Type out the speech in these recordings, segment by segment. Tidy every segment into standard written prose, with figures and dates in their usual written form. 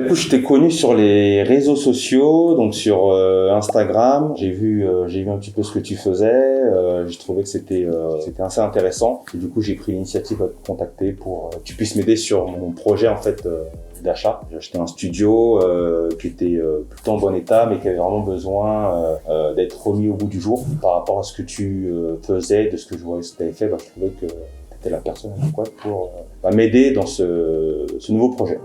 Du coup, je t'ai connu sur les réseaux sociaux, donc sur Instagram. J'ai vu un petit peu ce que tu faisais. J'ai trouvé que c'était assez intéressant. Et du coup, j'ai pris l'initiative de te contacter pour que tu puisses m'aider sur mon projet en fait d'achat. J'ai acheté un studio qui était plutôt en bon état, mais qui avait vraiment besoin d'être remis au bout du jour par rapport à ce que tu faisais, de ce que je voyais que tu avais fait. Je trouvais que tu étais la personne adéquate pour m'aider dans ce nouveau projet.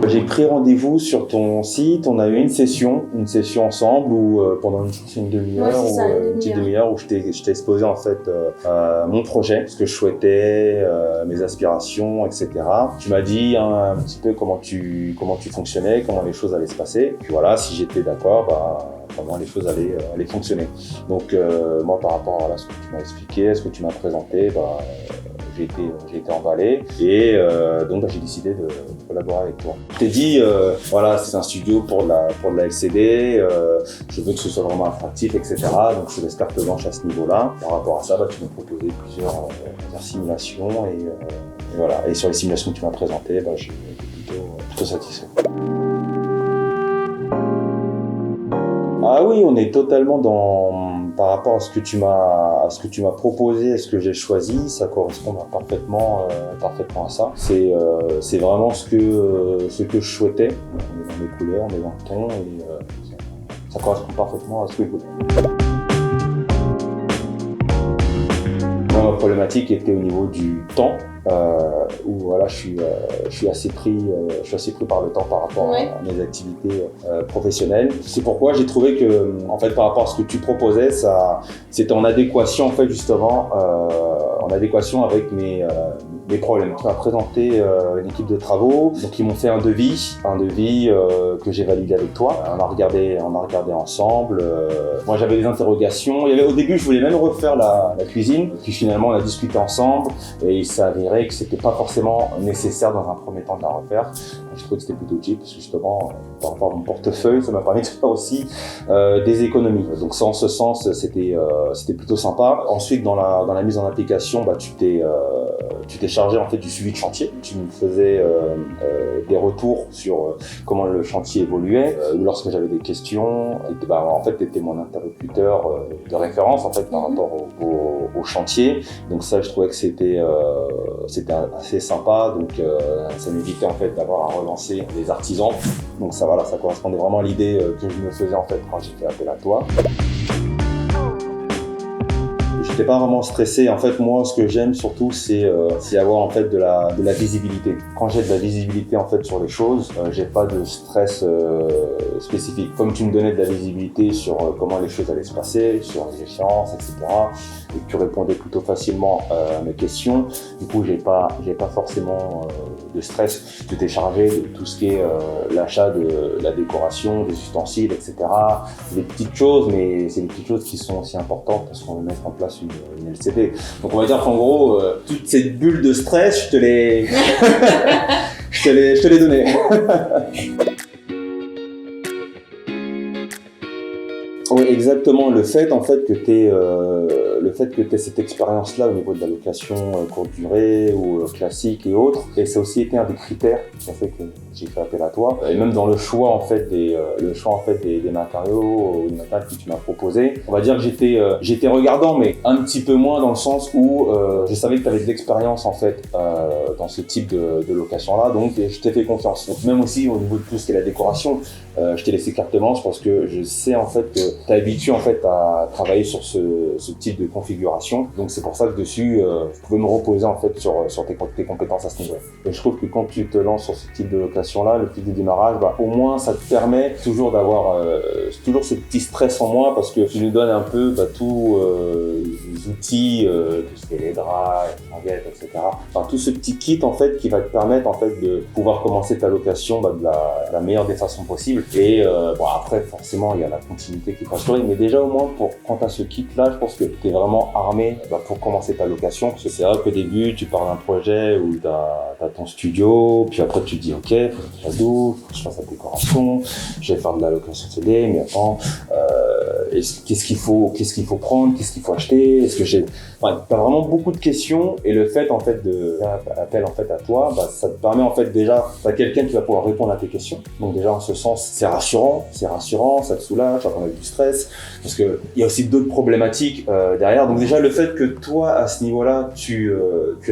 J'ai pris rendez-vous sur ton site, on a eu une session ensemble où pendant une demi-heure, une petite demi-heure où je t'ai exposé en fait mon projet, ce que je souhaitais, mes aspirations, etc. Tu m'as dit un petit peu comment tu fonctionnais, comment les choses allaient se passer. Puis voilà, si j'étais d'accord, comment les choses allaient fonctionner. Donc moi par rapport à ce que tu m'as expliqué, ce que tu m'as présenté, j'ai été emballé et donc j'ai décidé de collaborer avec toi. Je t'ai dit voilà, c'est un studio pour de la LCD, je veux que ce soit vraiment attractif, etc. Donc je te laisse carte blanche à ce niveau-là. Par rapport à ça, tu m'as proposé plusieurs simulations et voilà. Et sur les simulations que tu m'as présentées, j'ai été plutôt satisfait. Ah oui, on est totalement par rapport à ce que tu m'as proposé, à ce que j'ai choisi, ça correspond parfaitement à ça. C'est vraiment ce que je souhaitais. On est dans mes couleurs, on est dans le ton et ça correspond parfaitement à ce que je voulais. Ma problématique était au niveau du temps. Où voilà, je suis assez pris par le temps par rapport à mes activités professionnelles. C'est pourquoi j'ai trouvé que en fait par rapport à ce que tu proposais, c'était en adéquation en fait justement en adéquation avec mes problèmes. Tu m'as présenté une équipe de travaux, donc ils m'ont fait un devis que j'ai validé avec toi. On a regardé ensemble. Moi j'avais des interrogations. Au début je voulais même refaire la cuisine, puis finalement on a discuté ensemble et il s'avérait que c'était pas forcément nécessaire dans un premier temps de la refaire. Je trouvais que c'était plutôt cheap parce que justement par rapport à mon portefeuille, ça m'a permis de faire aussi des économies. Donc ça en ce sens c'était plutôt sympa. Ensuite dans la mise en application, tu t'es chargé en fait du suivi de chantier. Tu me faisais des retours sur comment le chantier évoluait. Lorsque j'avais des questions, en fait tu étais mon interlocuteur de référence en fait par rapport au chantier. Donc ça je trouvais que c'était assez sympa, donc ça m'évitait en fait d'avoir à relancer les artisans. Donc ça correspondait vraiment à l'idée que je me faisais en fait quand j'ai fait appel à toi. J'étais pas vraiment stressé. En fait, moi, ce que j'aime surtout, c'est avoir en fait de la visibilité. Quand j'ai de la visibilité en fait sur les choses, j'ai pas de stress spécifique. Comme tu me donnais de la visibilité sur comment les choses allaient se passer, sur les échéances, etc. Et que tu répondais plutôt facilement à mes questions. Du coup, j'ai pas forcément de stress. Tu t'es chargé de tout ce qui est l'achat de la décoration, des ustensiles, etc. Des petites choses, mais c'est des petites choses qui sont aussi importantes parce qu'on veut mettre en place une LCD. Donc on va dire qu'en gros, toute cette bulle de stress, je te l'ai donnée. Oui, exactement. Le fait que tu aies cette expérience-là au niveau de la location courte durée ou classique et autres, et ça a aussi été un des critères qui a fait que j'ai fait appel à toi. Et même dans le choix en fait des matériaux ou des matériaux que tu m'as proposé, on va dire que j'étais regardant, mais un petit peu moins dans le sens où je savais que tu avais de l'expérience en fait dans ce type de location-là, donc je t'ai fait confiance. Donc même aussi au niveau de tout ce qui est la décoration, je t'ai laissé carte blanche parce que je sais en fait que tu es habitué en fait à travailler sur ce type de configuration. Donc c'est pour ça que dessus, je pouvais me reposer en fait sur tes compétences à ce niveau-là. Et je trouve que quand tu te lances sur ce type de location-là, le petit démarrage, au moins ça te permet toujours d'avoir toujours ce petit stress en moins parce que tu nous donnes un peu tous les outils, tout ce qui est les draps, les languettes, etc. Enfin tout ce petit kit en fait qui va te permettre en fait de pouvoir commencer ta location de la meilleure des façons possibles. Et après forcément il y a la continuité qui est assurée, mais déjà au moins quand tu as ce kit là, je pense que tu es vraiment armé pour commencer ta location, parce que c'est vrai qu'au début tu pars d'un projet où tu as ton studio, puis après tu te dis ok, faut que je fasse la douche, faut que je fasse la décoration, je vais faire de la location CD, mais attends, qu'est-ce qu'il faut prendre, qu'est-ce qu'il faut acheter, est-ce que j'ai... Enfin, t'as vraiment beaucoup de questions et le fait, en fait, de faire appel, en fait, à toi, bah, ça te permet, en fait, déjà, t'as quelqu'un qui va pouvoir répondre à tes questions. Donc, déjà, en ce sens, c'est rassurant, ça te soulage, ça t'enlève du stress, parce que il y a aussi d'autres problématiques, derrière. Donc, déjà, le fait que toi, à ce niveau-là, tu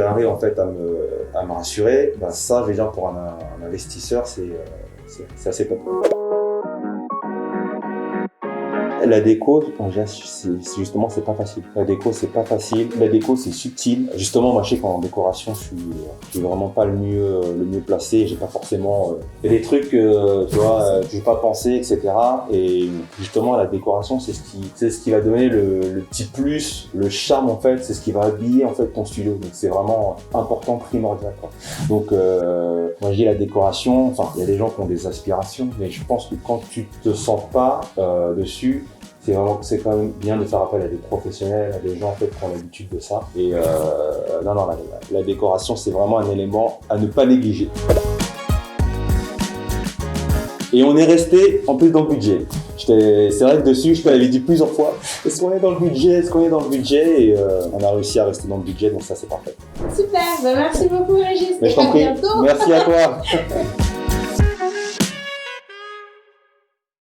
arrives, en fait, à me rassurer, bah, ça, déjà, pour un investisseur, c'est assez top. La déco, justement, c'est pas facile. La déco, c'est pas facile. La déco, c'est subtil. Justement, moi, je sais qu'en décoration, je suis vraiment pas le mieux placé. J'ai pas forcément, il y a des trucs, tu vois, que j'ai pas pensé, etc. Et justement, la décoration, c'est ce qui va donner le petit plus, le charme, en fait. C'est ce qui va habiller, en fait, ton studio. Donc, c'est vraiment important, primordial, quoi. Donc, moi, je dis la décoration. Enfin, il y a des gens qui ont des aspirations, mais je pense que quand tu te sens pas dessus, c'est quand même bien de faire appel à des professionnels, à des gens, en fait, qui ont l'habitude de ça. Et non, la décoration, c'est vraiment un élément à ne pas négliger. Voilà. Et on est resté en plus dans le budget. C'est vrai que dessus, je te l'avais dit plusieurs fois. Est-ce qu'on est dans le budget? Et on a réussi à rester dans le budget, donc ça, c'est parfait. Super, bah merci beaucoup Régis. Mais je t'en prie. À bientôt. Merci à toi.